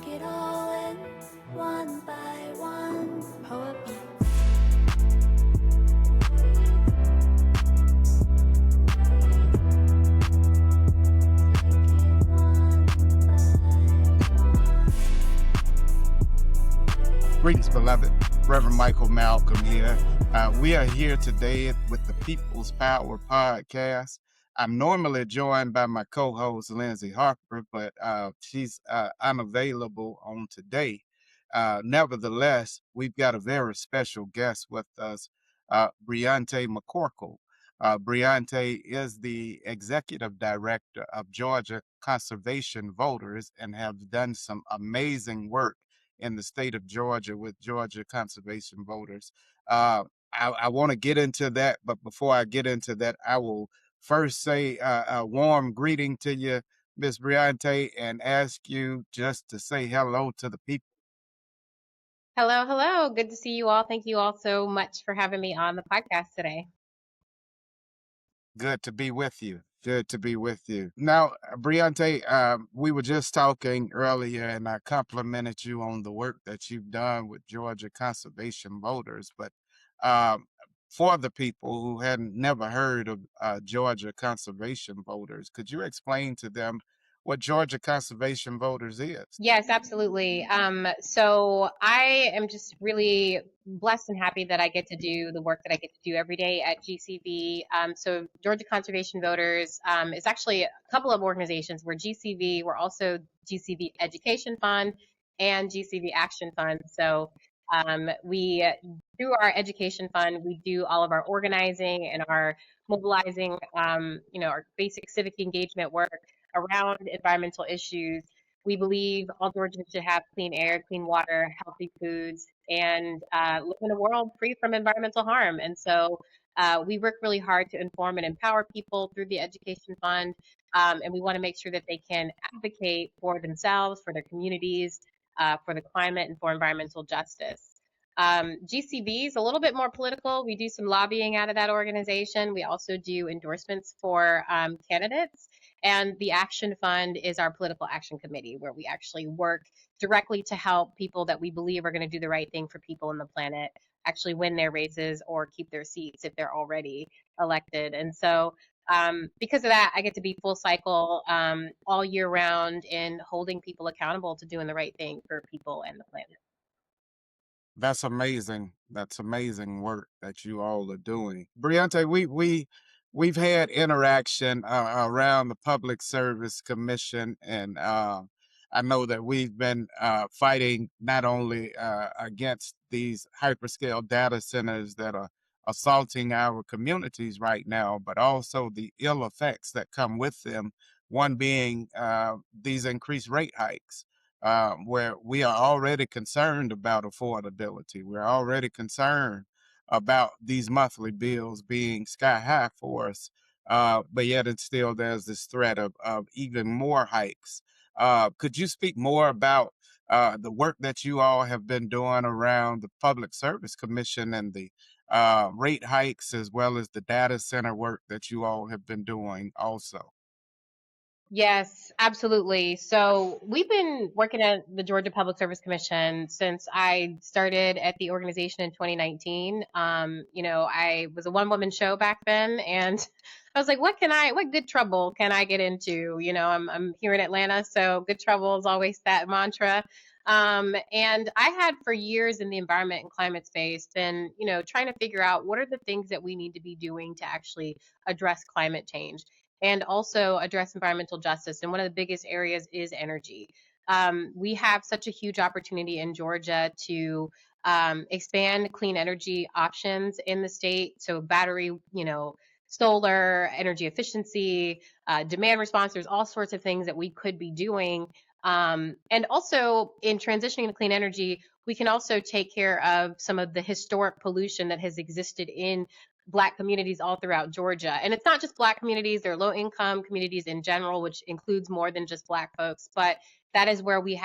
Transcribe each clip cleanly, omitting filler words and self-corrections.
take it all in, one by one. Poet beats. Greetings, beloved. Reverend Michael Malcolm here. We are here today with the People's Power Podcast. I'm normally joined by my co-host, Lindsay Harper, but she's unavailable on today. Nevertheless, we've got a very special guest with us, Brionte McCorkle. Brionte is the executive director of Georgia Conservation Voters and have done some amazing work in the state of Georgia with Georgia Conservation Voters. I want to get into that, but before I get into that, I will first say a warm greeting to you, Ms. Brionte, and ask you just to say hello to the people. Hello, hello. Good to see you all. Thank you all so much for having me on the podcast today. Good to be with you. Good to be with you. Now, Brionte, we were just talking earlier, and I complimented you on the work that you've done with Georgia Conservation Voters. But um, for the people who hadn't never heard of Georgia Conservation Voters, could you explain to them what Georgia Conservation Voters is? Yes, absolutely. So I am just really blessed and happy that I get to do the work that I get to do every day at GCV. So Georgia Conservation Voters is actually a couple of organizations. We're GCV, we're also GCV Education Fund and GCV Action Fund. So we, through our education fund, we do all of our organizing and our mobilizing, our basic civic engagement work around environmental issues. We believe all Georgians should have clean air, clean water, healthy foods, and live in a world free from environmental harm. And so we work really hard to inform and empower people through the Education Fund. And we want to make sure that they can advocate for themselves, for their communities, for the climate, and for environmental justice. GCV is a little bit more political. We do some lobbying out of that organization. We also do endorsements for candidates. And the Action Fund is our political action committee, where we actually work directly to help people that we believe are going to do the right thing for people on the planet actually win their races or keep their seats if they're already elected. And so because of that, I get to be full cycle all year round in holding people accountable to doing the right thing for people and the planet. That's amazing. That's amazing work that you all are doing. Brionte, we've had interaction around the Public Service Commission, and I know that we've been fighting not only against these hyperscale data centers that are assaulting our communities right now, but also the ill effects that come with them. One being these increased rate hikes, where we are already concerned about affordability. We're already concerned about these monthly bills being sky high for us. But yet and still there's this threat of even more hikes. Could you speak more about the work that you all have been doing around the Public Service Commission and the rate hikes, as well as the data center work that you all have been doing also? Yes, absolutely. So we've been working at the Georgia Public Service Commission since I started at the organization in 2019. I was a one-woman show back then, and I was like, what good trouble can I get into? I'm here in Atlanta, so good trouble is always that mantra. And I had for years in the environment and climate space been, trying to figure out what are the things that we need to be doing to actually address climate change and also address environmental justice. And one of the biggest areas is energy. We have such a huge opportunity in Georgia to expand clean energy options in the state. So battery, solar, energy efficiency, demand response, there's all sorts of things that we could be doing. And also in transitioning to clean energy, we can also take care of some of the historic pollution that has existed in Black communities all throughout Georgia. And it's not just Black communities, they're low income communities in general, which includes more than just Black folks. But that is where we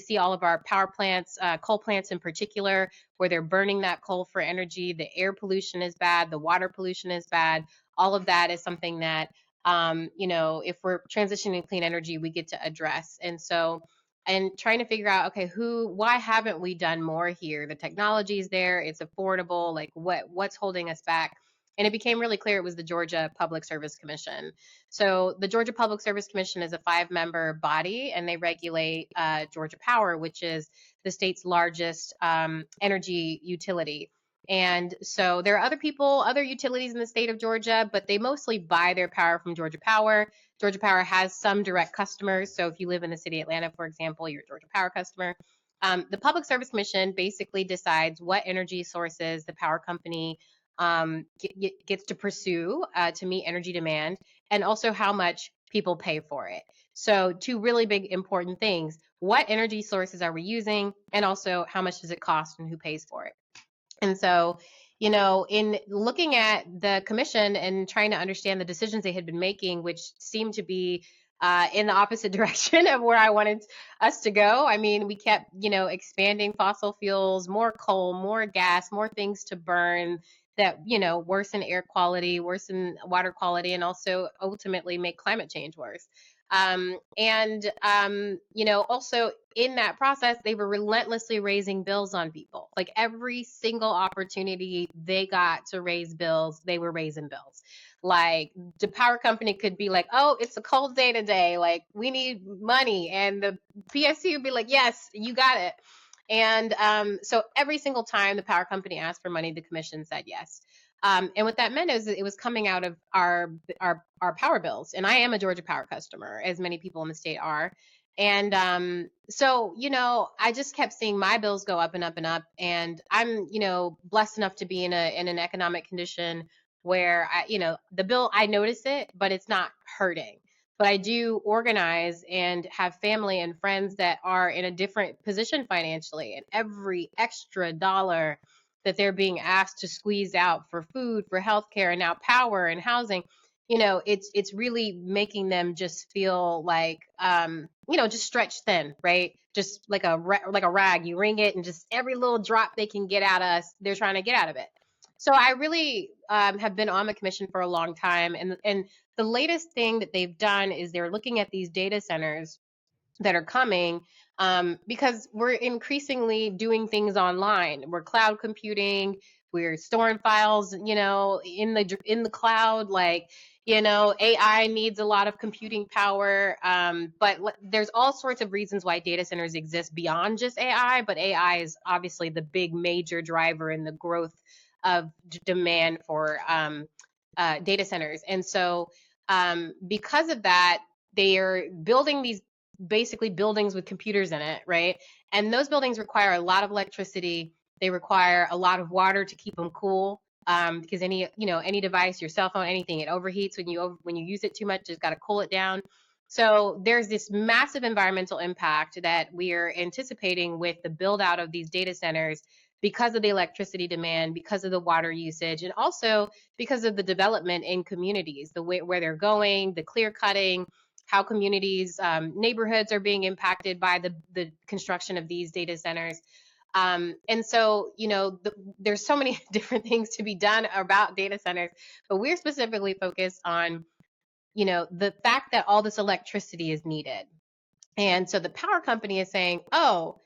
see all of our power plants, coal plants in particular, where they're burning that coal for energy. The air pollution is bad, the water pollution is bad. All of that is something that, if we're transitioning to clean energy, we get to address. And so and trying to figure out, okay, why haven't we done more here? The technology is there, it's affordable, like what's holding us back? And it became really clear it was the Georgia Public Service Commission. So the Georgia Public Service Commission is a 5-member body, and they regulate Georgia Power, which is the state's largest energy utility. And so there are other utilities in the state of Georgia, but they mostly buy their power from Georgia Power. Georgia Power has some direct customers. So if you live in the city of Atlanta, for example, you're a Georgia Power customer. The Public Service Commission basically decides what energy sources the power company gets to pursue to meet energy demand, and also how much people pay for it. So two really big important things: what energy sources are we using, and also how much does it cost and who pays for it. And so, in looking at the commission and trying to understand the decisions they had been making, which seemed to be in the opposite direction of where I wanted us to go. I mean, we kept, expanding fossil fuels, more coal, more gas, more things to burn that, worsen air quality, worsen water quality, and also ultimately make climate change worse. Also in that process, they were relentlessly raising bills on people. Like every single opportunity they got to raise bills, they were raising bills. Like the power company could be like, oh, it's a cold day today, like we need money. And the PSC would be like, yes, you got it. And so every single time the power company asked for money, the commission said yes. And what that meant is that it was coming out of our power bills. And I am a Georgia Power customer, as many people in the state are. And so, I just kept seeing my bills go up and up and up. And I'm, blessed enough to be in an economic condition where the bill, I notice it, but it's not hurting. But I do organize and have family and friends that are in a different position financially, and every extra dollar that they're being asked to squeeze out for food, for healthcare, and now power and housing, it's really making them just feel like, just stretched thin, right? Just like a rag, you wring it, and just every little drop they can get out of us, they're trying to get out of it. So I really have been on the commission for a long time, and the latest thing that they've done is they're looking at these data centers that are coming, because we're increasingly doing things online. We're cloud computing, we're storing files, in the cloud. Like, AI needs a lot of computing power, but there's all sorts of reasons why data centers exist beyond just AI. But AI is obviously the big major driver in the growth of demand for data centers. And so, because of that, they are building these basically buildings with computers in it, right? And those buildings require a lot of electricity. They require a lot of water to keep them cool, because any device, your cell phone, anything, it overheats when you use it too much. Just got to cool it down. So there's this massive environmental impact that we are anticipating with the build out of these data centers, because of the electricity demand, because of the water usage, and also because of the development in communities, the way where they're going, the clear cutting, how communities, neighborhoods are being impacted by the construction of these data centers. And so, there's so many different things to be done about data centers, but we're specifically focused on, the fact that all this electricity is needed. And so the power company is saying, oh,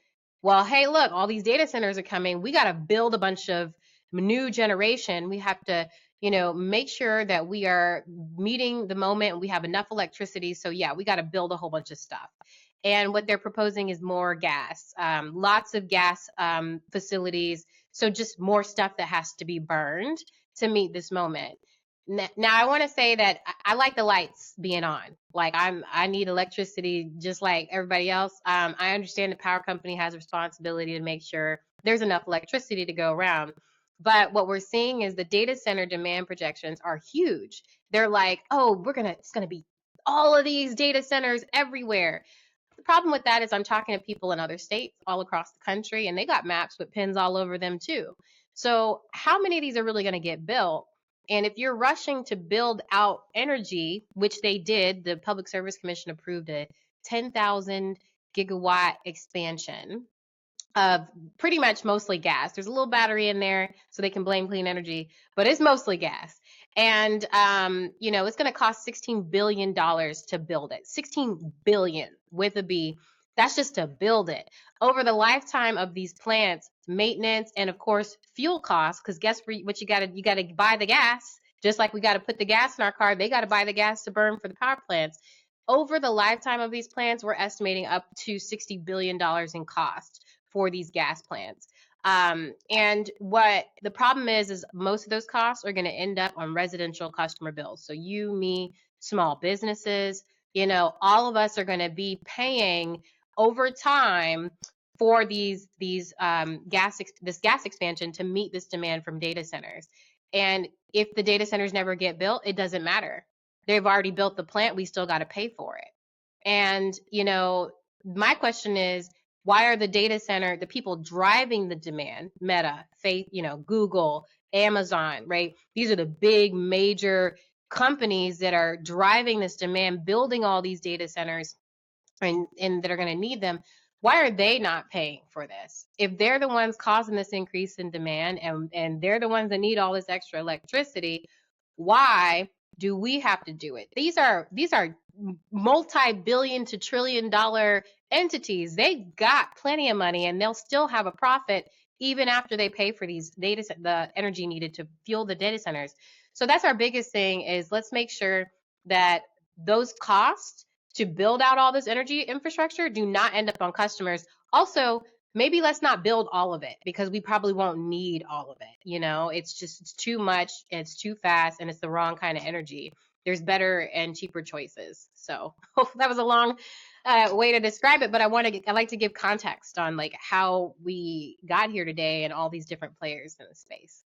well, hey, look, all these data centers are coming. We got to build a bunch of new generation. We have to, make sure that we are meeting the moment. We have enough electricity. So yeah, we got to build a whole bunch of stuff. And what they're proposing is more gas, lots of gas facilities. So just more stuff that has to be burned to meet this moment. Now I want to say that I like the lights being on. Like I need electricity just like everybody else. I understand the power company has a responsibility to make sure there's enough electricity to go around. But what we're seeing is the data center demand projections are huge. They're like, oh, it's gonna be all of these data centers everywhere. The problem with that is I'm talking to people in other states all across the country, and they got maps with pins all over them too. So how many of these are really going to get built? And if you're rushing to build out energy, which they did, the Public Service Commission approved a 10,000 gigawatt expansion of pretty much mostly gas. There's a little battery in there, so they can blame clean energy, but it's mostly gas. And it's going to cost $16 billion to build it. $16 billion with a B. That's just to build it. Over the lifetime of these plants, maintenance and of course fuel costs, because guess what you gotta buy the gas. Just like we got to put the gas in our car, they got to buy the gas to burn for the power plants. Over the lifetime of these plants, we're estimating up to $60 billion in cost for these gas plants. And what the problem is most of those costs are going to end up on residential customer bills. So you, me, small businesses, all of us are going to be paying over time for this gas expansion to meet this demand from data centers. And if the data centers never get built, it doesn't matter. They've already built the plant, we still got to pay for it. And my question is, why are the people driving the demand, Meta, Google, Amazon, right? These are the big major companies that are driving this demand, building all these data centers and that are going to need them. Why are they not paying for this? If they're the ones causing this increase in demand and they're the ones that need all this extra electricity, why do we have to do it? These are multi-billion to trillion-dollar entities. They got plenty of money and they'll still have a profit even after they pay for the energy needed to fuel the data centers. So that's our biggest thing, is let's make sure that those costs to build out all this energy infrastructure do not end up on customers. Also, maybe let's not build all of it, because we probably won't need all of it. It's too much, it's too fast, and it's the wrong kind of energy. There's better and cheaper choices. So that was a long way to describe it, but I like to give context on like how we got here today and all these different players in the space.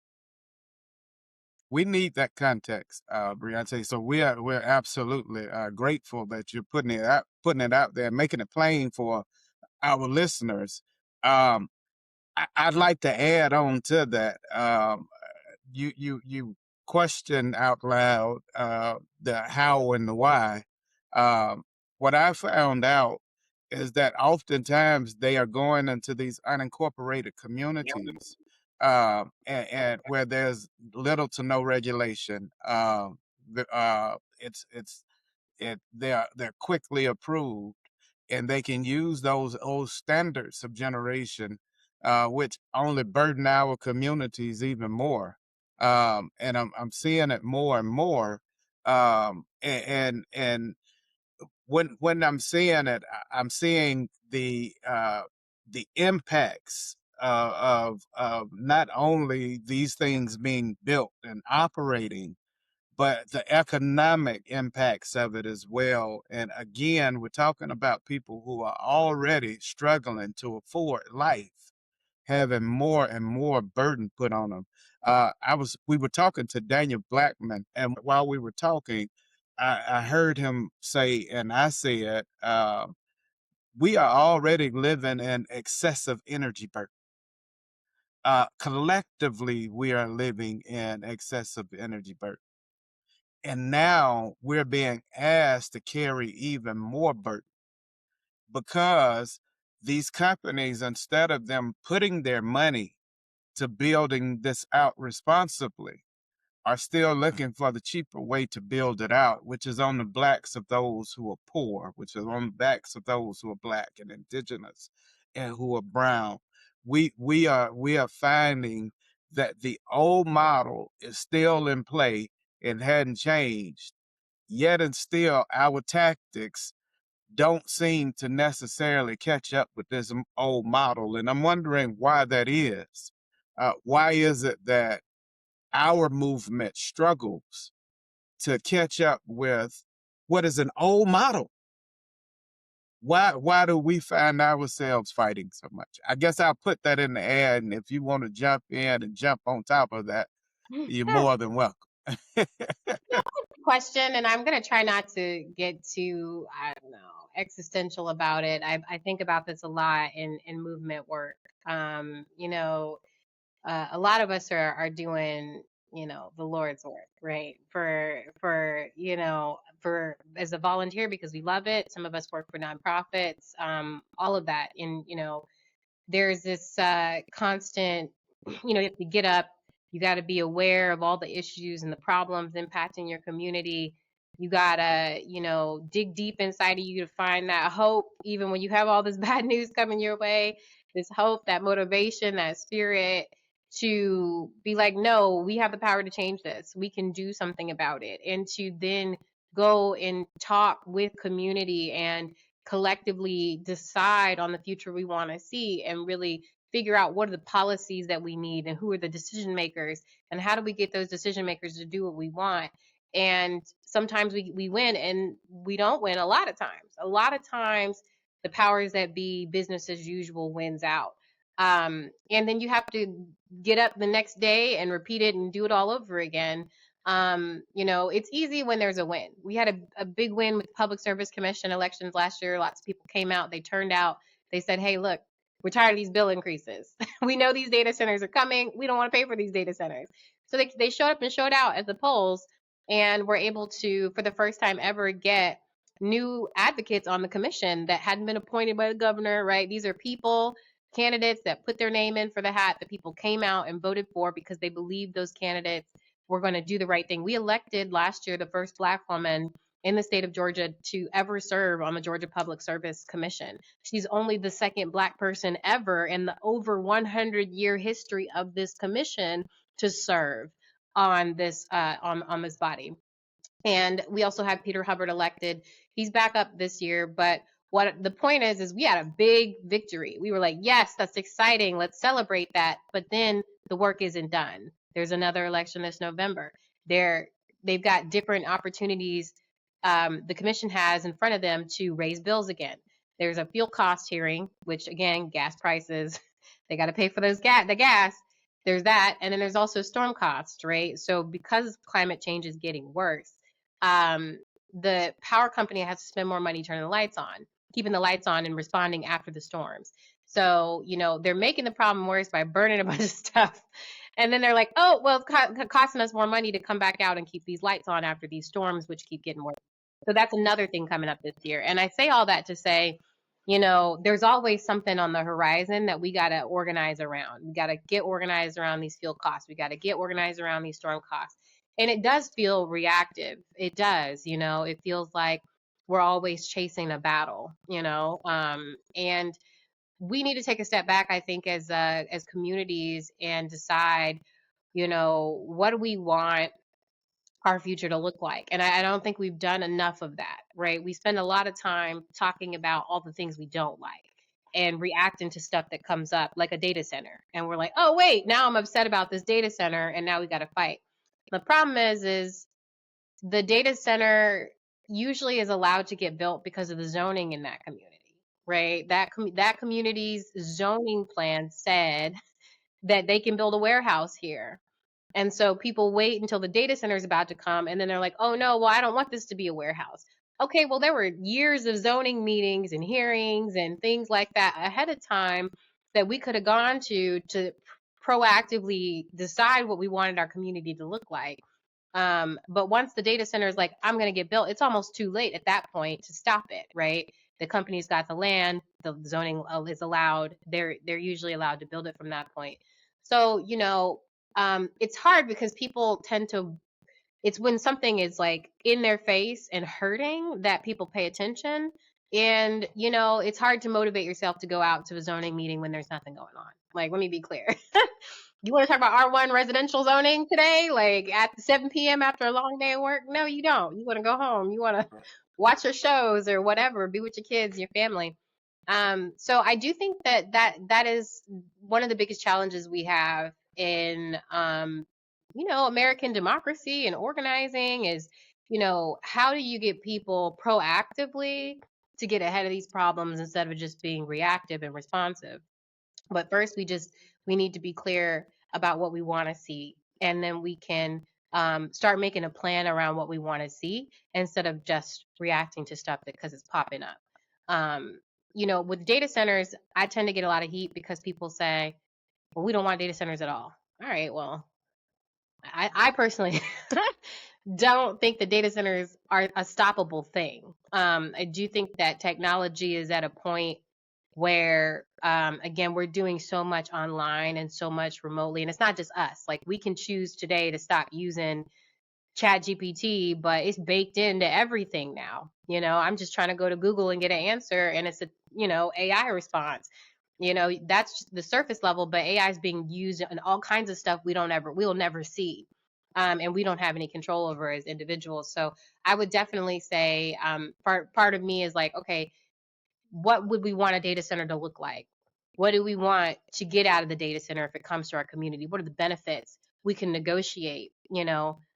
We need that context, Brionté. So we're absolutely grateful that you're putting it out there, making it plain for our listeners. I'd like to add on to that. You question out loud the how and the why. What I found out is that oftentimes they are going into these unincorporated communities, and where there's little to no regulation. They're quickly approved, and they can use those old standards of generation, which only burden our communities even more. And I'm seeing it more and more. And when I'm seeing it, I'm seeing the impacts of not only these things being built and operating, but the economic impacts of it as well. And again, we're talking about people who are already struggling to afford life, having more and more burden put on them. We were talking to Daniel Blackman, and while we were talking, I heard him say, and I said, we are already living in excessive energy burden. Collectively, we are living in excessive energy burden. And now we're being asked to carry even more burden, because these companies, instead of them putting their money to building this out responsibly, are still looking for the cheaper way to build it out, which is on the backs of those who are poor, which is on the backs of those who are Black and indigenous and who are brown. We are finding that the old model is still in play and hadn't changed. Yet and still, our tactics don't seem to necessarily catch up with this old model. And I'm wondering why that is. Why is it that our movement struggles to catch up with what is an old model? Why do we find ourselves fighting so much? I guess I'll put that in the air, and if you want to jump in and jump on top of that, you're Yeah, more than welcome. question, and I'm going to try not to get too, I don't know, existential about it. I think about this a lot in movement work. A lot of us are doing, the Lord's work, right? For as a volunteer, because we love it. Some of us work for nonprofits, all of that. And, there's this constant, you have to get up, you got to be aware of all the issues and the problems impacting your community. You gotta, dig deep inside of you to find that hope, even when you have all this bad news coming your way. This hope, that motivation, that spirit to be like, no, we have the power to change this. We can do something about it. And to then go and talk with community and collectively decide on the future we want to see, and really figure out what are the policies that we need and who are the decision makers, and how do we get those decision makers to do what we want. And sometimes we win, and we don't win a lot of times. A lot of times the powers that be, business as usual, wins out. And then you have to get up the next day and repeat it and do it all over again. It's easy when there's a win. We had a big win with Public Service Commission elections last year. Lots of people came out, they turned out, they said, hey, look, we're tired of these bill increases. We know these data centers are coming. We don't want to pay for these data centers. So they showed up and showed out at the polls, and were able to, for the first time ever, get new advocates on the commission that hadn't been appointed by the governor, right? These are people, candidates that put their name in for the hat, that people came out and voted for because they believed those candidates were going to do the right thing. We elected last year the first Black woman in the state of Georgia to ever serve on the Georgia Public Service Commission. She's only the second Black person ever in the over 100-year history of this commission to serve on this body. And we also have Peter Hubbard elected. He's back up this year, but what the point is we had a big victory. We were like, yes, that's exciting. Let's celebrate that. But then the work isn't done. There's another election this November. They've got different opportunities the commission has in front of them to raise bills again. There's a fuel cost hearing, which again, gas prices, they got to pay for the gas. There's that. And then there's also storm costs, right? So because climate change is getting worse, the power company has to spend more money turning the lights on, keeping the lights on and responding after the storms. So, they're making the problem worse by burning a bunch of stuff. And then they're like, oh, well, it's costing us more money to come back out and keep these lights on after these storms, which keep getting worse. So that's another thing coming up this year. And I say all that to say, there's always something on the horizon that we got to organize around. We got to get organized around these fuel costs. We got to get organized around these storm costs. And it does feel reactive. It does, it feels like we're always chasing a battle, and we need to take a step back, I think, as communities, and decide, what do we want our future to look like? And I don't think we've done enough of that, right? We spend a lot of time talking about all the things we don't like and reacting to stuff that comes up, like a data center. And we're like, oh, wait, now I'm upset about this data center, and now we got to fight. The problem is the data center usually is allowed to get built because of the zoning in that community, right? That community's zoning plan said that they can build a warehouse here. And so people wait until the data center is about to come, and then they're like, oh no, well, I don't want this to be a warehouse. Okay, well, there were years of zoning meetings and hearings and things like that ahead of time that we could have gone to proactively decide what we wanted our community to look like. But once the data center is like, I'm going to get built, it's almost too late at that point to stop it, right? The company's got the land, the zoning is allowed. They're usually allowed to build it from that point. So, it's hard because people tend to, it's when something is like in their face and hurting that people pay attention. And, it's hard to motivate yourself to go out to a zoning meeting when there's nothing going on. Like, let me be clear. You want to talk about R1 residential zoning today, like at 7 p.m. after a long day of work? No, you don't. You want to go home. You want to watch your shows or whatever, be with your kids, your family. So I do think that is one of the biggest challenges we have in, American democracy and organizing is, how do you get people proactively to get ahead of these problems instead of just being reactive and responsive? But first, we need to be clear about what we want to see, and then we can start making a plan around what we want to see instead of just reacting to stuff because it's popping up. With data centers, I tend to get a lot of heat because people say, well, we don't want data centers at all. All right, well, I personally don't think the data centers are a stoppable thing. I do think that technology is at a point where, again, we're doing so much online and so much remotely, and it's not just us. Like, we can choose today to stop using Chat GPT, but it's baked into everything now. I'm just trying to go to Google and get an answer, and it's a AI response. That's just the surface level, but AI is being used in all kinds of stuff we'll never see, and we don't have any control over as individuals. So I would definitely say, part of me is like, okay, what would we want a data center to look like? What do we want to get out of the data center if it comes to our community? What are the benefits we can negotiate,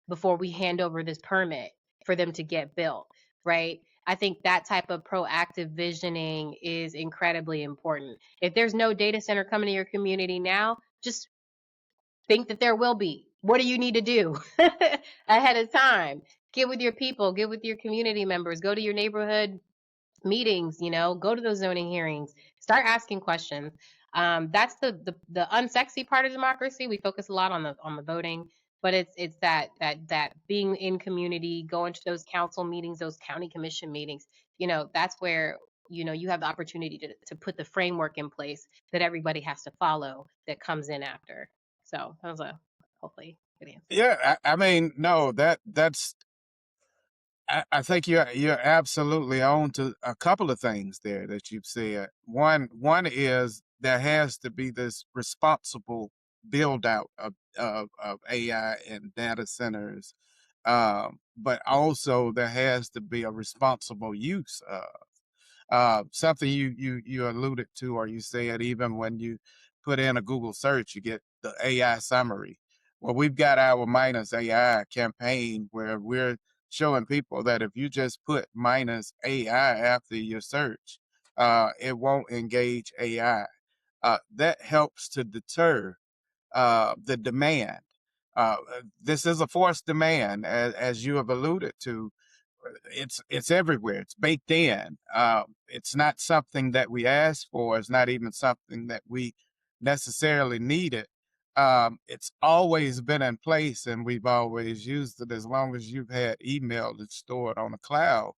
before we hand over this permit for them to get built, right? I think that type of proactive visioning is incredibly important. If there's no data center coming to your community now, just think that there will be. What do you need to do ahead of time? Get with your people, get with your community members, go to your neighborhood meetings, go to those zoning hearings, start asking questions. That's the unsexy part of democracy. We focus a lot on the voting, but it's that being in community, going to those council meetings, those county commission meetings. That's where you have the opportunity to put the framework in place that everybody has to follow that comes in after. So that was a hopefully good answer. Yeah, I mean, no, that's I think you're absolutely on to a couple of things there that you've said. One is there has to be this responsible build out of AI and data centers, but also there has to be a responsible use of something you alluded to, or you said even when you put in a Google search, you get the AI summary. Well, we've got our minus AI campaign where we're showing people that if you just put minus AI after your search, it won't engage AI. That helps to deter the demand. This is a forced demand, as you have alluded to. It's everywhere. It's baked in. It's not something that we asked for. It's not even something that we necessarily needed. It's always been in place, and we've always used it. As long as you've had email that's stored on a cloud,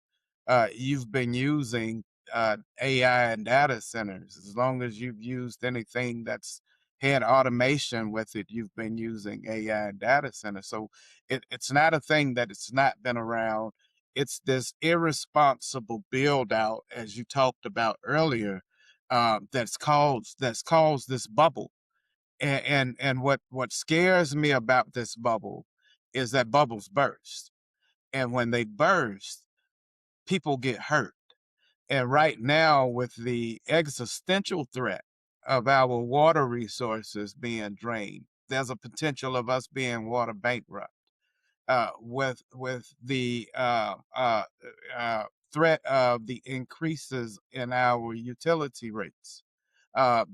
you've been using AI and data centers. As long as you've used anything that's had automation with it, you've been using AI and data centers. So it's not a thing that it's not been around. It's this irresponsible build out, as you talked about earlier, that's caused this bubble. And what scares me about this bubble is that bubbles burst, and when they burst, people get hurt. And right now, with the existential threat of our water resources being drained, there's a potential of us being water bankrupt. With the threat of the increases in our utility rates,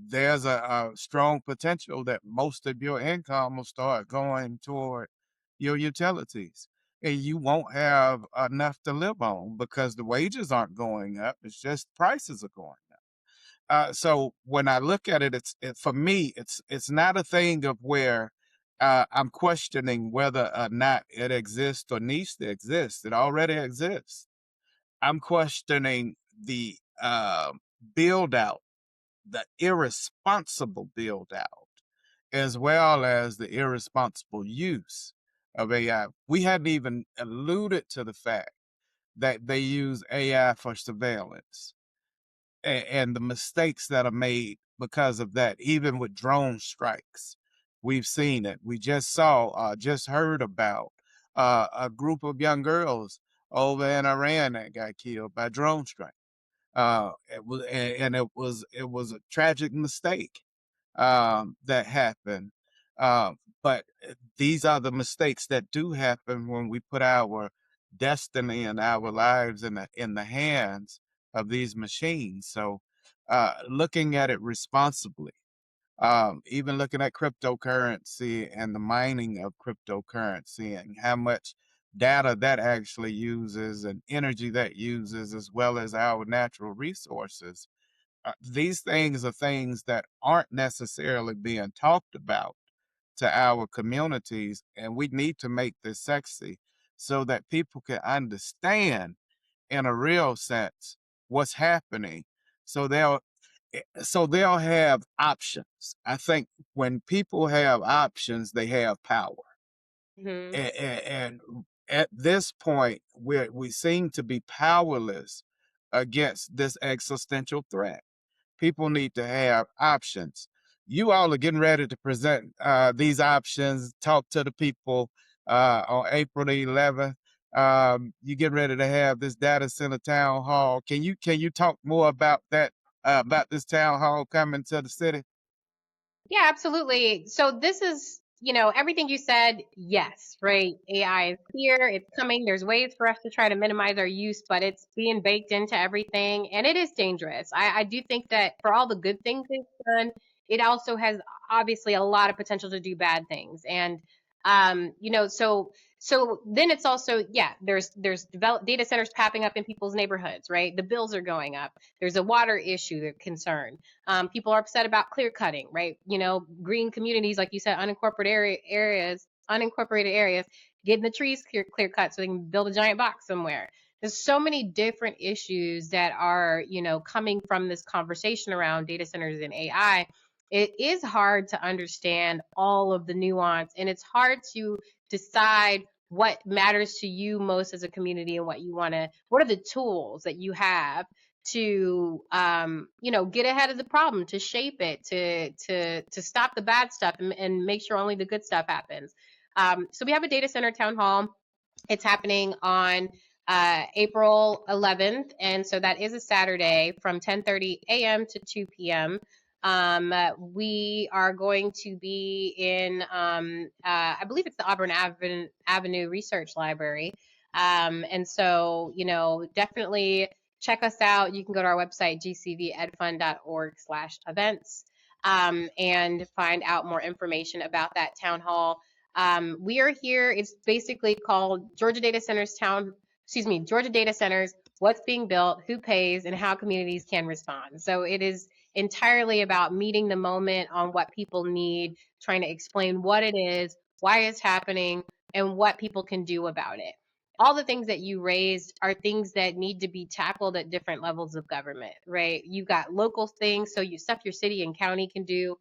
there's a strong potential that most of your income will start going toward your utilities. And you won't have enough to live on because the wages aren't going up. It's just prices are going up. So when I look at it, for me, it's not a thing of where I'm questioning whether or not it exists or needs to exist. It already exists. I'm questioning the build out, the irresponsible build out, as well as the irresponsible use of AI. We hadn't even alluded to the fact that they use AI for surveillance and the mistakes that are made because of that, even with drone strikes. We've seen it. We just heard about a group of young girls over in Iran that got killed by drone strike. It was a tragic mistake that happened. But these are the mistakes that do happen when we put our destiny and our lives in the hands of these machines. So, looking at it responsibly, even looking at cryptocurrency and the mining of cryptocurrency and how much data that actually uses and energy that uses, as well as our natural resources. These things are things that aren't necessarily being talked about to our communities, and we need to make this sexy so that people can understand in a real sense what's happening, so they'll have options. I think when people have options, they have power. Hmm. And at this point, we seem to be powerless against this existential threat. People need to have options. You all are getting ready to present these options, talk to the people on April the 11th. You get ready to have this data center town hall. Can you talk more about this town hall coming to the city? Yeah, absolutely. So this is, everything you said, yes, right? AI is here, it's coming. There's ways for us to try to minimize our use, but it's being baked into everything, and it is dangerous. I do think that for all the good things it's done, it also has obviously a lot of potential to do bad things. And so then it's also, yeah, there's data centers popping up in people's neighborhoods, right? The bills are going up. There's a water issue, the concern. People are upset about clear cutting, right? Green communities, like you said, unincorporated areas, getting the trees clear cut so they can build a giant box somewhere. There's so many different issues that are, coming from this conversation around data centers and AI. It is hard to understand all of the nuance, and it's hard to decide what matters to you most as a community and what are the tools that you have to get ahead of the problem, to shape it, to stop the bad stuff and make sure only the good stuff happens. So we have a data center town hall. It's happening on April 11th, and so that is a Saturday from 10:30 a.m. to 2 p.m. We are going to be in, I believe it's the Auburn Avenue Research Library. And so, definitely check us out. You can go to our website, gcvedfund.org/events, and find out more information about that town hall. We are here. It's basically called Georgia Data Centers What's Being Built, Who Pays, and How Communities Can Respond. So it is entirely about meeting the moment on what people need, trying to explain what it is, why it's happening, and what people can do about it. All the things that you raised are things that need to be tackled at different levels of government, right? You've got local things, so stuff your city and county can do.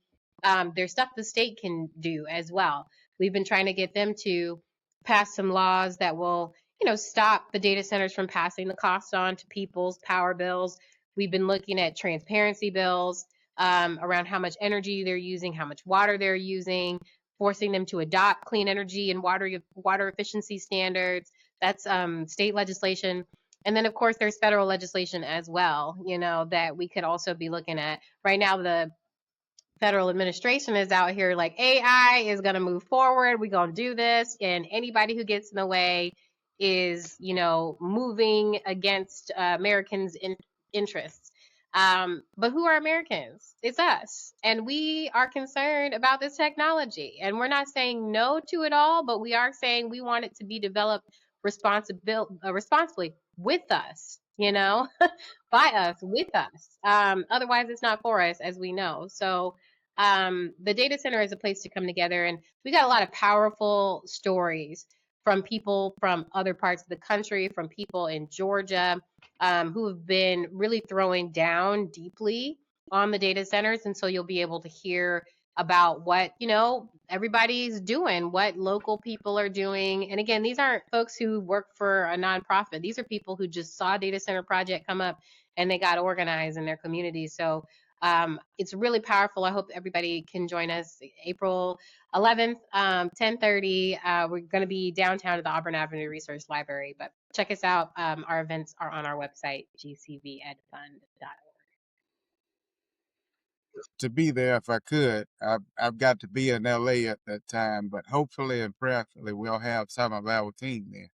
There's stuff the state can do as well. We've been trying to get them to pass some laws that will, stop the data centers from passing the costs on to people's power bills. We've been looking at transparency bills around how much energy they're using, how much water they're using, forcing them to adopt clean energy and water efficiency standards. That's state legislation. And then, of course, there's federal legislation as well, that we could also be looking at. Right now, the federal administration is out here like AI is going to move forward. We're going to do this. And anybody who gets in the way is, moving against Americans' interests. But who are Americans? It's us. And we are concerned about this technology. And we're not saying no to it all, but we are saying we want it to be developed responsibly with us, by us, with us. Otherwise, it's not for us, as we know. So the data center is a place to come together. And we got a lot of powerful stories from people from other parts of the country, from people in Georgia who have been really throwing down deeply on the data centers. And so you'll be able to hear about what, everybody's doing, what local people are doing. And again, these aren't folks who work for a nonprofit. These are people who just saw a data center project come up and they got organized in their communities. So it's really powerful. I hope everybody can join us April 11th, 10:30. We're going to be downtown at the Auburn Avenue Research Library, but check us out. Our events are on our website, gcvedfund.org. To be there if I could. I've got to be in LA at that time, but hopefully and prayerfully we'll have some of our team there.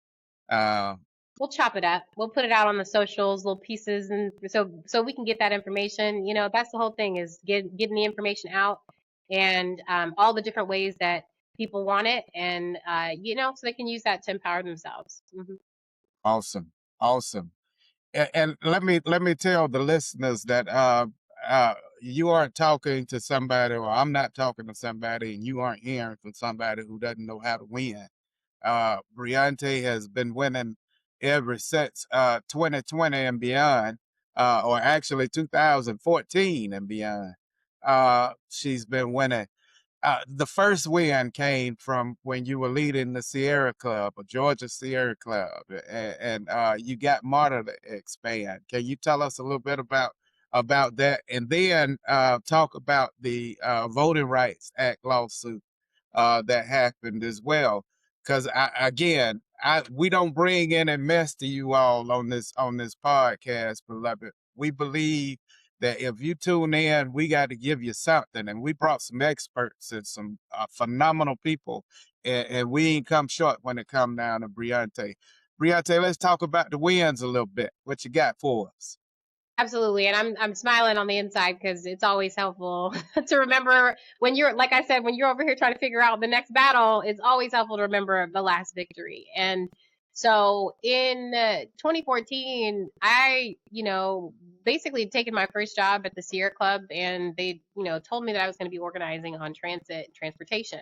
We'll chop it up. We'll put it out on the socials, little pieces, and so we can get that information. That's the whole thing, is getting the information out, and all the different ways that people want it, and so they can use that to empower themselves. Mm-hmm. Awesome, awesome. And let me tell the listeners that you aren't talking to somebody, or I'm not talking to somebody, and you aren't hearing from somebody who doesn't know how to win. Brionté has been winning ever since 2020 and beyond, or actually 2014 and beyond. She's been winning. the first win came from when you were leading the Sierra Club, or Georgia Sierra Club, and you got Marta to expand. Can you tell us a little bit about that, and then talk about the Voting Rights Act lawsuit that happened as well? Because we don't bring any mess to you all on this podcast, beloved. We believe that if you tune in, we got to give you something, and we brought some experts and some phenomenal people, and we ain't come short when it come down to Brionté. Brionté, let's talk about the wins a little bit. What you got for us? Absolutely. And I'm smiling on the inside because it's always helpful to remember when you're, like I said, when you're over here trying to figure out the next battle, it's always helpful to remember the last victory. And so in 2014, I, basically had taken my first job at the Sierra Club, and they, told me that I was going to be organizing on transportation.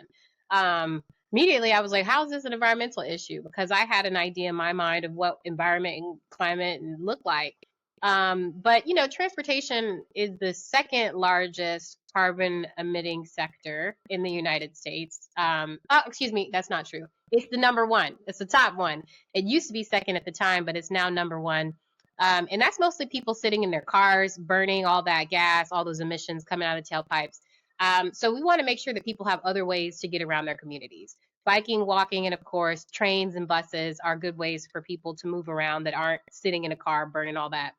Immediately I was like, how is this an environmental issue? Because I had an idea in my mind of what environment and climate look like. But transportation is the second largest carbon emitting sector in the United States. Excuse me, that's not true. It's the number one. It's the top one. It used to be second at the time, but it's now number one. And that's mostly people sitting in their cars, burning all that gas, all those emissions coming out of tailpipes. So we want to make sure that people have other ways to get around their communities. Biking, walking, and of course, trains and buses are good ways for people to move around that aren't sitting in a car burning all that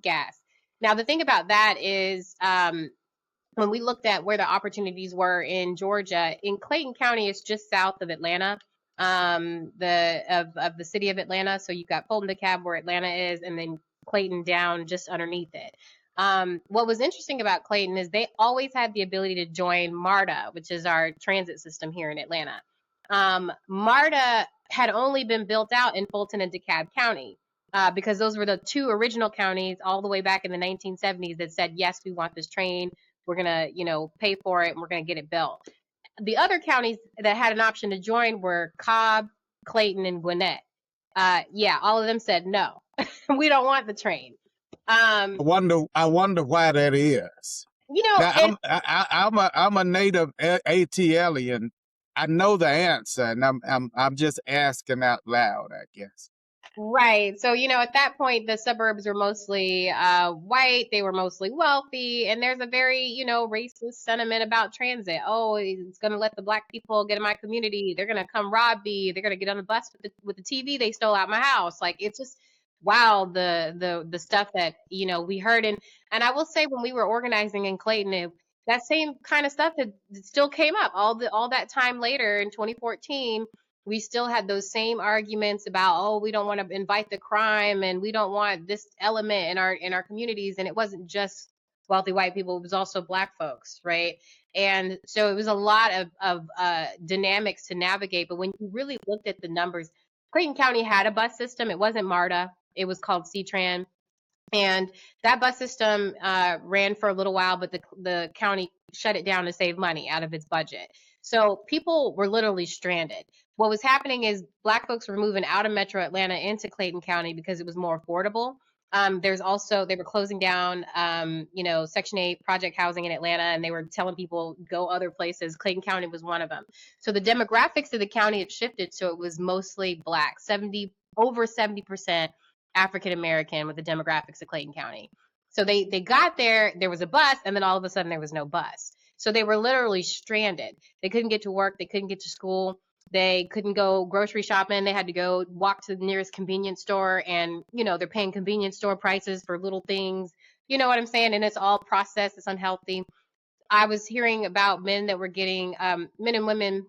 gas. Now, the thing about that is when we looked at where the opportunities were in Georgia, in Clayton County, it's just south of Atlanta, of the city of Atlanta. So you've got Fulton DeKalb where Atlanta is, and then Clayton down just underneath it. What was interesting about Clayton is they always had the ability to join MARTA, which is our transit system here in Atlanta. MARTA had only been built out in Fulton and DeKalb County. Because those were the two original counties all the way back in the 1970s that said, yes, we want this train. We're going to, pay for it, and we're going to get it built. The other counties that had an option to join were Cobb, Clayton, and Gwinnett. All of them said, no, we don't want the train. I wonder why that is. Now, And I'm a native ATLian. I know the answer, and I'm just asking out loud, I guess. right. So, at that point, the suburbs were mostly white. They were mostly wealthy. And there's a very, racist sentiment about transit. Oh, it's going to let the black people get in my community. They're going to come rob me. They're going to get on the bus with the TV they stole out my house. Like, it's just, wow, the stuff that, we heard. And I will say when we were organizing in Clayton, that same kind of stuff had still came up all that time later in 2014. We still had those same arguments about, oh, we don't want to invite the crime and we don't want this element in our communities. And it wasn't just wealthy white people, it was also black folks, right? And so it was a lot of dynamics to navigate. But when you really looked at the numbers, Clayton County had a bus system. It wasn't MARTA. It was called C-Tran. And that bus system ran for a little while, but the county shut it down to save money out of its budget. So people were literally stranded. What was happening is black folks were moving out of Metro Atlanta into Clayton County because it was more affordable. There's also, they were closing down, Section 8 project housing in Atlanta, and they were telling people go other places. Clayton County was one of them. So the demographics of the county had shifted. So it was mostly black, over 70% African American with the demographics of Clayton County. So they got there was a bus, and then all of a sudden there was no bus. So they were literally stranded. They couldn't get to work. They couldn't get to school. They couldn't go grocery shopping. They had to go walk to the nearest convenience store, and, they're paying convenience store prices for little things. You know what I'm saying? And it's all processed. It's unhealthy. I was hearing about men and women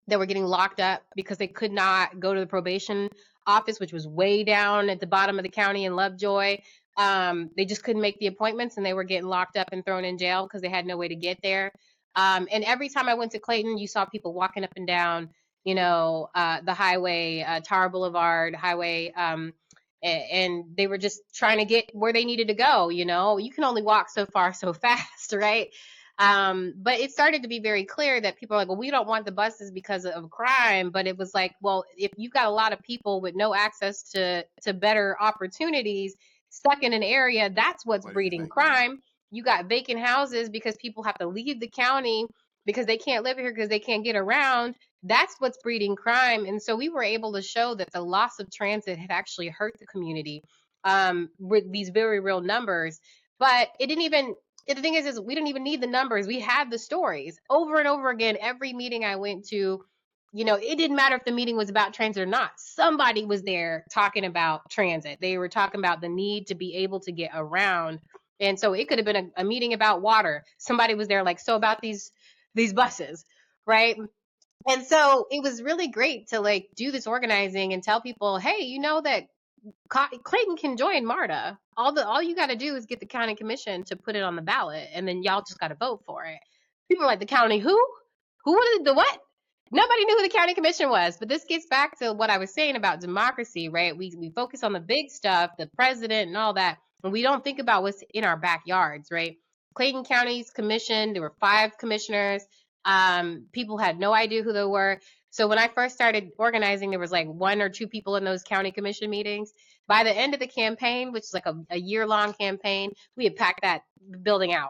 that were getting locked up because they could not go to the probation office, which was way down at the bottom of the county in Lovejoy. They just couldn't make the appointments, and they were getting locked up and thrown in jail because they had no way to get there. And every time I went to Clayton, you saw people walking up and down, the highway, Tar Boulevard highway, and they were just trying to get where they needed to go. You can only walk so far so fast, right? But it started to be very clear that people are like, well, we don't want the buses because of crime. But it was like, well, if you've got a lot of people with no access to better opportunities stuck in an area, that's what's breeding crime. You got vacant houses because people have to leave the county because they can't live here because they can't get around. That's what's breeding crime. And so we were able to show that the loss of transit had actually hurt the community with these very real numbers. But it didn't even, the thing is we didn't even need the numbers. We had the stories over and over again. Every meeting I went to, it didn't matter if the meeting was about transit or not. Somebody was there talking about transit. They were talking about the need to be able to get around. And so it could have been a meeting about water. Somebody was there like, so about these buses, right? And so it was really great to like do this organizing and tell people, hey, you know that Clayton can join MARTA. All you got to do is get the county commission to put it on the ballot, and then y'all just got to vote for it. People are like, the county who? Who was the what? Nobody knew who the county commission was. But this gets back to what I was saying about democracy, right? We focus on the big stuff, the president and all that, and we don't think about what's in our backyards, right? Clayton County's commission, there were 5 commissioners. People had no idea who they were. So when I first started organizing, there was like 1 or 2 people in those county commission meetings. By the end of the campaign, which is like a year-long campaign, we had packed that building out.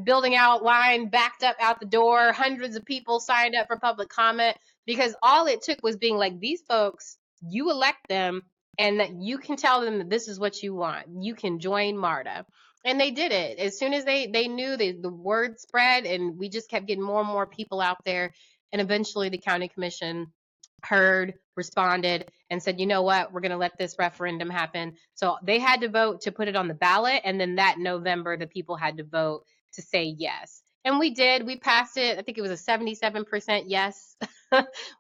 Building out, line backed up out the door. Hundreds of people signed up for public comment because all it took was being like, these folks, you elect them and that you can tell them that this is what you want. You can join MARTA. And they did it. As soon as they knew, the word spread, and we just kept getting more and more people out there. And eventually the county commission heard, responded, and said, you know what, we're going to let this referendum happen. So they had to vote to put it on the ballot. And then that November, the people had to vote to say yes. And we did. We passed it. I think it was a 77% yes.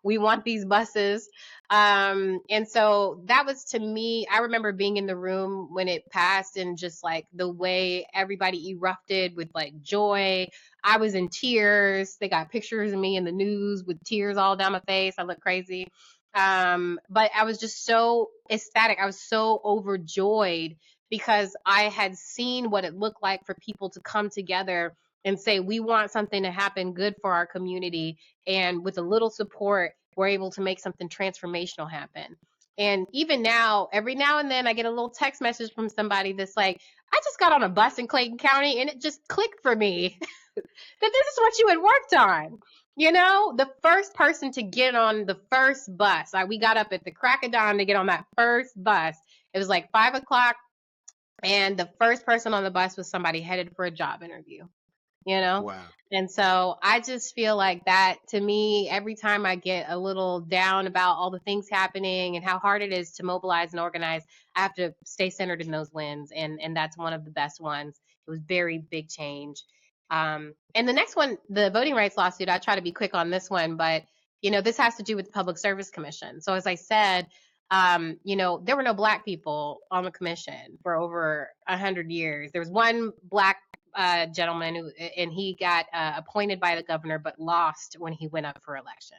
We want these buses. And so that was, to me, I remember being in the room when it passed and just like the way everybody erupted with like joy. I was in tears. They got pictures of me in the news with tears all down my face. I look crazy. But I was just so ecstatic. I was so overjoyed because I had seen what it looked like for people to come together and say, we want something to happen good for our community. And with a little support, we're able to make something transformational happen. And even now, every now and then I get a little text message from somebody that's like, I just got on a bus in Clayton County and it just clicked for me that this is what you had worked on. The first person to get on the first bus, we got up at the crack of dawn to get on that first bus. It was like 5 o'clock. And the first person on the bus was somebody headed for a job interview. Wow. And so I just feel like that, to me, every time I get a little down about all the things happening and how hard it is to mobilize and organize, I have to stay centered in those wins. And that's one of the best ones. It was very big change. And the next one, the voting rights lawsuit, I try to be quick on this one, but this has to do with the Public Service Commission. So as I said, there were no Black people on the commission for over 100 years. There was one Black gentleman and he got appointed by the governor but lost when he went up for election.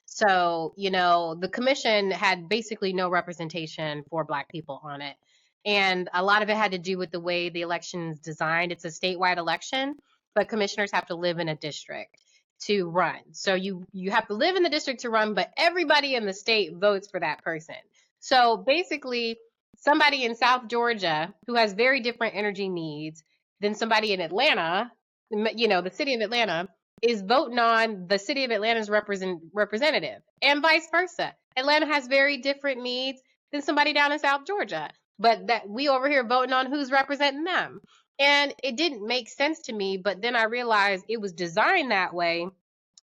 So the commission had basically no representation for Black people on it, and a lot of it had to do with the way the election is designed. It's a statewide election, but commissioners have to live in a district to run. So you have to live in the district to run, but everybody in the state votes for that person. So basically somebody in South Georgia who has very different energy needs than somebody in Atlanta, the city of Atlanta, is voting on the city of Atlanta's representative, and vice versa. Atlanta has very different needs than somebody down in South Georgia, but that we over here voting on who's representing them. And it didn't make sense to me, but then I realized it was designed that way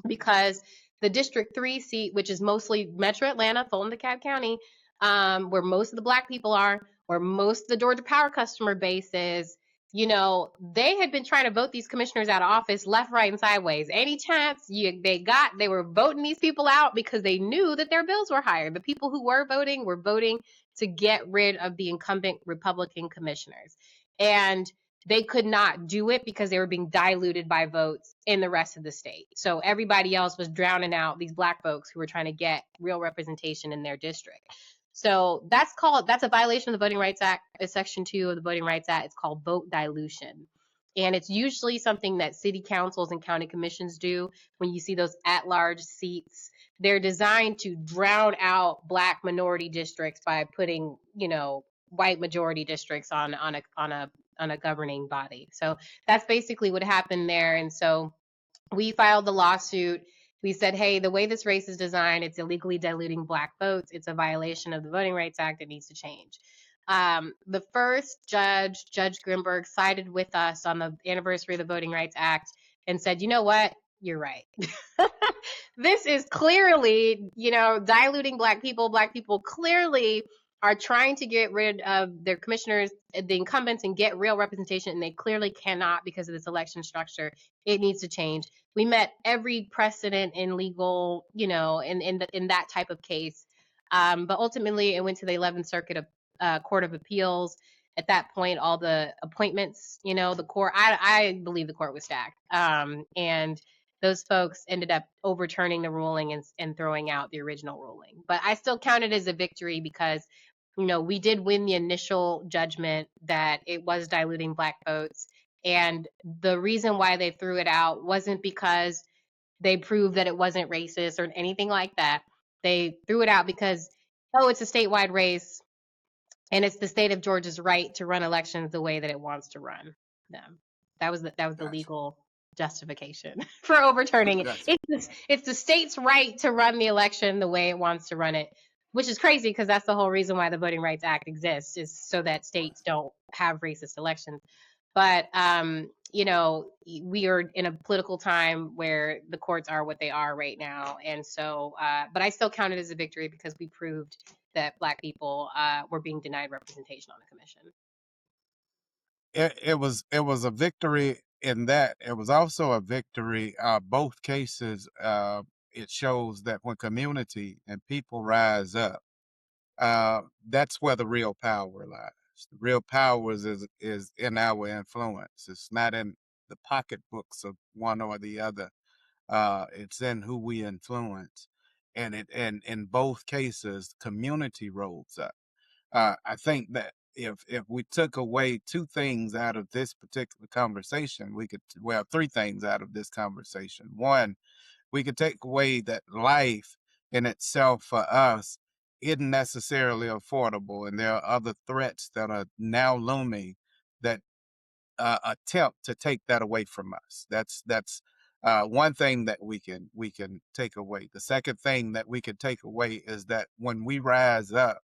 because the District 3 seat, which is mostly Metro Atlanta, Fulton DeKalb County, where most of the Black people are, where most of the Georgia Power customer base is, they had been trying to vote these commissioners out of office left, right, and sideways. Any chance they were voting these people out because they knew that their bills were higher. The people who were voting to get rid of the incumbent Republican commissioners. And they could not do it because they were being diluted by votes in the rest of the state. So everybody else was drowning out these Black folks who were trying to get real representation in their district. So that's a violation of the Voting Rights Act. It's Section 2 of the Voting Rights Act. It's called vote dilution. And it's usually something that city councils and county commissions do when you see those at-large seats. They're designed to drown out Black minority districts by putting, white majority districts on a governing body. So that's basically what happened there. And so we filed the lawsuit. We said, hey, the way this race is designed, it's illegally diluting Black votes. It's a violation of the Voting Rights Act. It needs to change. The first judge, Judge Grimberg, sided with us on the anniversary of the Voting Rights Act and said, you know what? You're right. This is clearly, diluting Black people. Black people clearly are trying to get rid of their commissioners, the incumbents, and get real representation, and they clearly cannot because of this election structure. It needs to change. We met every precedent in legal, in that type of case. But ultimately, it went to the 11th Circuit Court of Appeals. At that point, all the appointments, the court, I believe the court was stacked. And those folks ended up overturning the ruling and throwing out the original ruling. But I still count it as a victory because, we did win the initial judgment that it was diluting Black votes. And the reason why they threw it out wasn't because they proved that it wasn't racist or anything like that. They threw it out because, it's a statewide race and it's the state of Georgia's right to run elections the way that it wants to run them. That was the Gotcha. legal justification for overturning it. Gotcha. It's the state's right to run the election the way it wants to run it, which is crazy because that's the whole reason why the Voting Rights Act exists, is so that states don't have racist elections. But we are in a political time where the courts are what they are right now, and so but I still count it as a victory because we proved that Black people were being denied representation on the commission. It was a victory in that. It was also a victory. Both cases, it shows that when community and people rise up, that's where the real power lies. The real power is in our influence. It's not in the pocketbooks of one or the other. It's in who we influence, and in both cases, community rose up. I think that if we took away two things out of this particular conversation, three things out of this conversation. One, we could take away that life in itself for us isn't necessarily affordable, and there are other threats that are now looming that attempt to take that away from us. That's one thing that we can take away. The second thing that we can take away is that when we rise up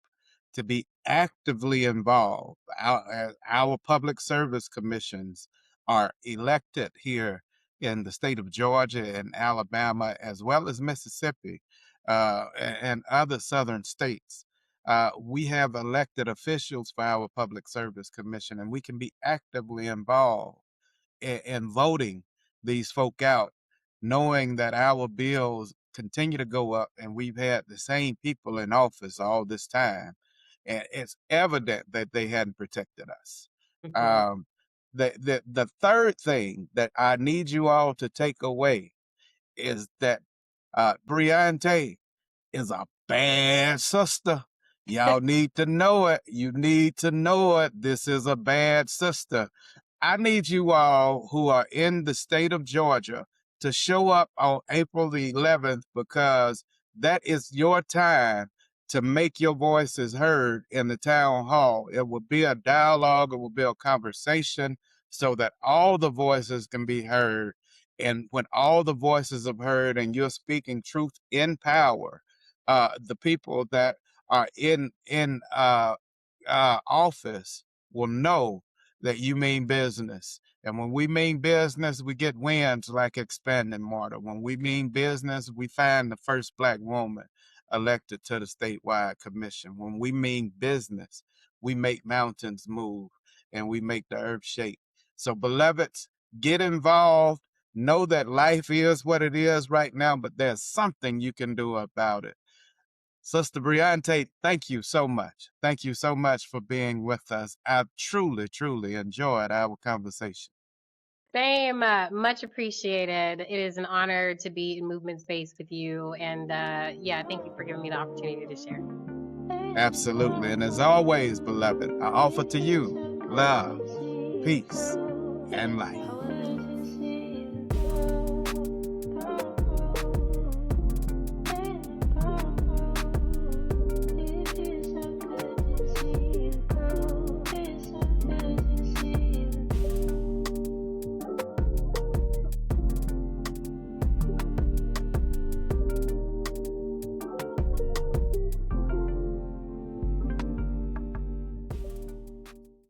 to be actively involved, our public service commissions are elected here in the state of Georgia and Alabama, as well as Mississippi, and other southern states. We have elected officials for our public service commission, and we can be actively involved in voting these folk out, knowing that our bills continue to go up and we've had the same people in office all this time. And it's evident that they hadn't protected us. Mhm. The third thing that I need you all to take away is that Brionté is a bad sister. Y'all need to know it. You need to know it. This is a bad sister. I need you all who are in the state of Georgia to show up on April the 11th, because that is your time to make your voices heard in the town hall. It will be a dialogue, it will be a conversation so that all the voices can be heard. And when all the voices are heard and you're speaking truth in power, the people that are in office will know that you mean business. And when we mean business, we get wins like expanding mortar. When we mean business, we find the first Black woman elected to the statewide commission. When we mean business, we make mountains move and we make the earth shake. So, beloveds, get involved. Know that life is what it is right now, but there's something you can do about it. Sister Brionté, thank you so much. Thank you so much for being with us. I've truly, truly enjoyed our conversation. Same, much appreciated. It is an honor to be in movement space with you. And thank you for giving me the opportunity to share. Absolutely. And as always, beloved, I offer to you love, peace, and light.